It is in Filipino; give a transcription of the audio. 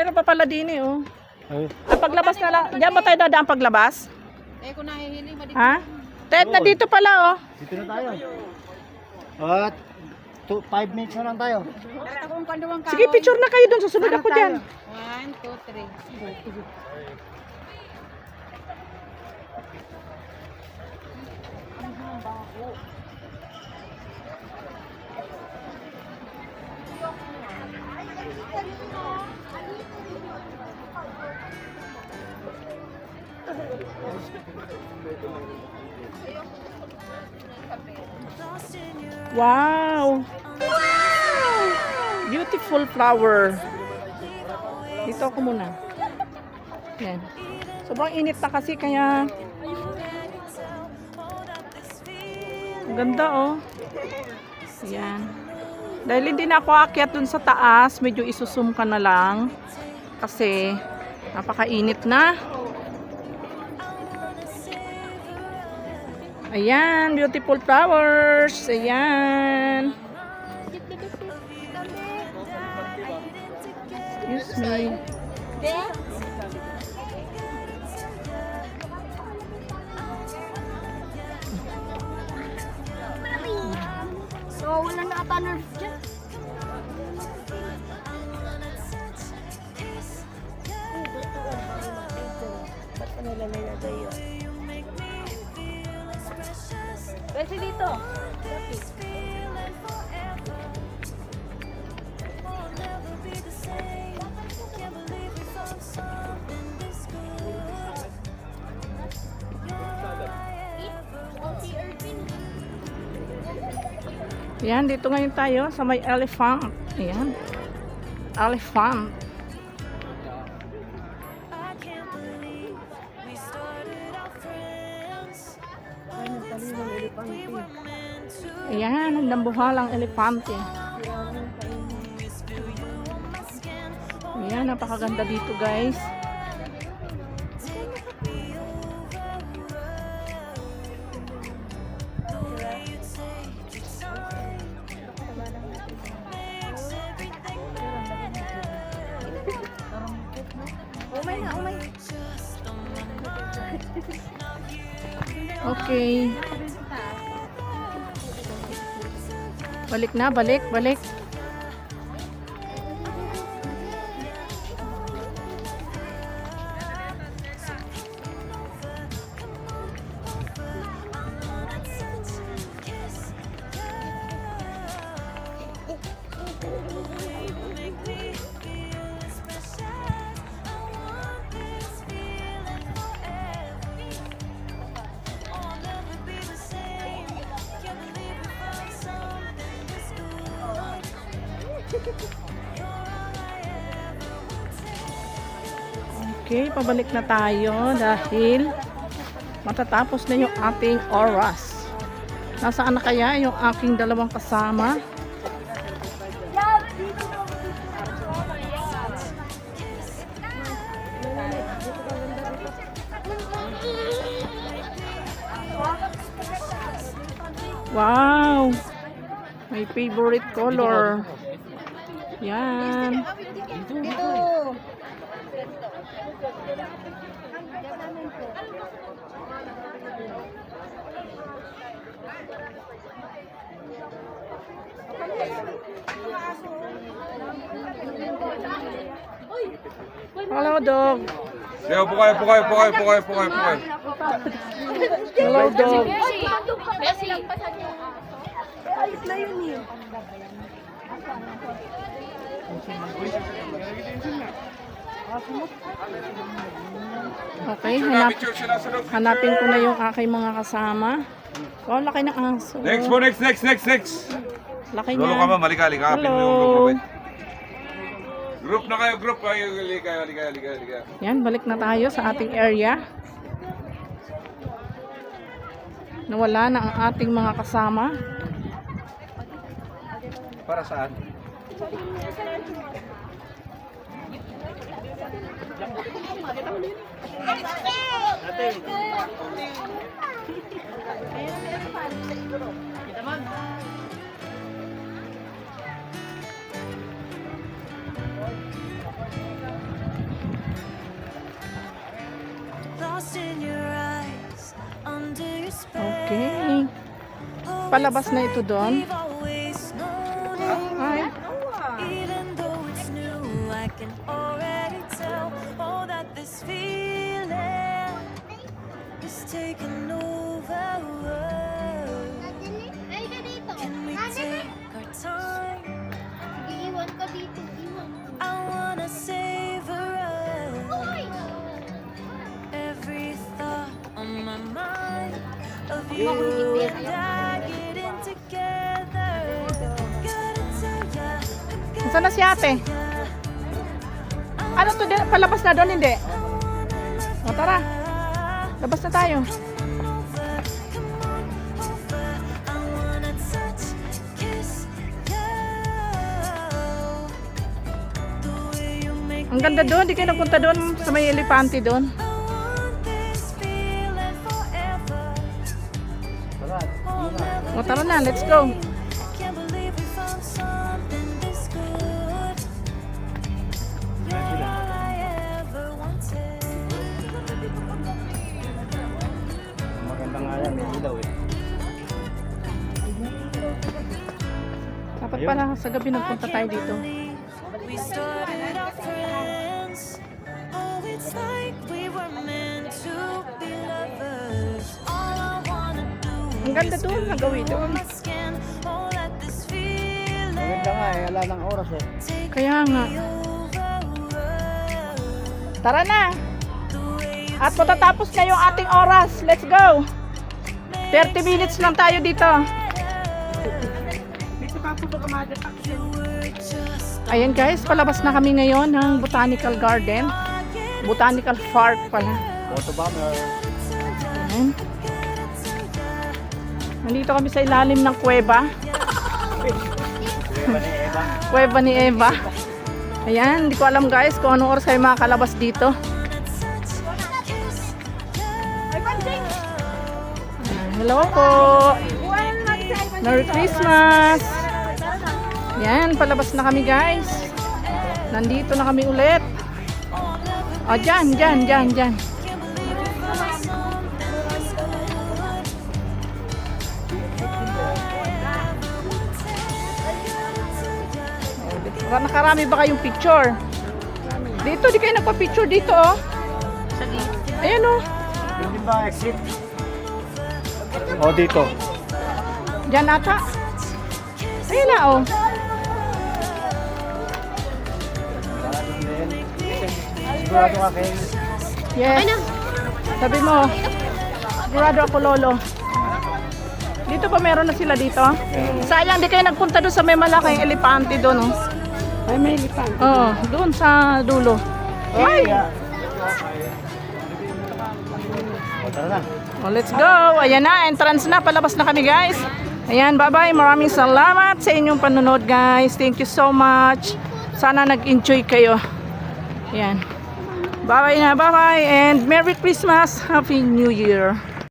Meron pa pala din eh, oh. Ay. Paglabas na lang. Diyan ba tayo dadaan paglabas? Kung nahihiling, Ha? Ted, na dito pala, oh. Dito na tayo. At 5 minutes na lang tayo. Sige, picture na kayo doon. Susunod ako dyan. 1, 2, 3. Wow! Beautiful flower. Dito ako muna. Yan. Sobrang init na kasi kaya ang ganda oh. Yan. Dahil hindi na ako aakyat dun sa taas, medyo isusum ka na lang kasi napakainit na. Ayan, beautiful flowers. Ayan. Excuse me. So, wala na ata nerves dyan. Ba't pa nila nilagay yun? Kasi dito. Ayan, dito ngayon tayo sa may elephant. Ayan. Elephant. Ayan, ang dambuhalang elepante. Ayan, napakaganda dito guys. Umay na, umay. Okay. Balik na, balik, balik. Okay, pabalik na tayo dahil matatapos na yung ating oras. Nasaan na kaya yung aking dalawang kasama? Wow! My favorite color. Yan. Dito. Hello, dog. Leo, pukay. Hello, dog. Okay, hanapin ko na yung aking mga kasama. Wow, laki ng aso. Next po, next. Laki Lolo niya. ka ma'am, halika. Hapin mo yung Hello. group. Group na kayo, halika. Yan, balik na tayo sa ating area. Nawala na ang ating mga kasama. Para saan? Okay. Palabas na ito doon. Ay. Even though it's new, I can already tell that this feeling is taking over. Ay, ka dito. Can we take our time? Iiwan ka dito. Iwan. I wanna savor Uy! every thought on my mind of you and I getting together. Gotta tell ya, Saan na si ate? Ano to? Palabas na doon, hindi? O tara. Labas na tayo. I wanna touch, kiss you. The way you make Ang ganda doon. Di kayo nagpunta doon sa may elepante doon. I want this feeling forever. Tara, Oh, never O tara na, let's go. can't believe we found something this good. You're all I ever wanted. maganda nga yan, may ilaw eh. Dapat pala sa gabi nagpunta tayo dito. We started our friends. Oh, it's like we were meant to be lovers. All I wanna do Ang ganda doon, nagawi doon. my skin. Oh, let this feeling Maganda nga eh, wala ng oras eh. take Kaya nga. over. Tara na. The way you At matatapos na yung ating oras. Let's go. 30 minutes lang tayo dito. were just Ayan guys, palabas na kami ngayon ng Botanical Garden. Botanical Park pala. Photobomber. Ayan. Nandito kami sa ilalim ng kuweba. Iba ni Eva. Kuweba ni Eva. Ayan, hindi ko alam guys kung anong oras kayo makakalabas dito. Hello po. Merry Christmas. Yan, palabas na kami guys. Nandito na kami ulit. O, dyan. Nakarami ba kayong picture? Dito, di kayo nagpa-picture dito, oh. Ayan, oh. Hindi ba exit? O dito. Diyan ata. Ayan na, oh. Sigurado ka kayo. Yes. Sabi mo, sigurado ako, Lolo. Dito pa meron na sila dito. Sayang, di kayo nagpunta doon sa may malaking elepante doon, oh. Ay, may lipan. Oo, doon sa dulo. Ay! O tara na. Oh, let's go. Ayan na, entrance na. Palabas na kami, guys. Ayan, bye-bye. Maraming salamat sa inyong panonood, guys. Thank you so much. Sana nag-enjoy kayo. Ayan. Bye-bye na, bye-bye. And Merry Christmas. Happy New Year.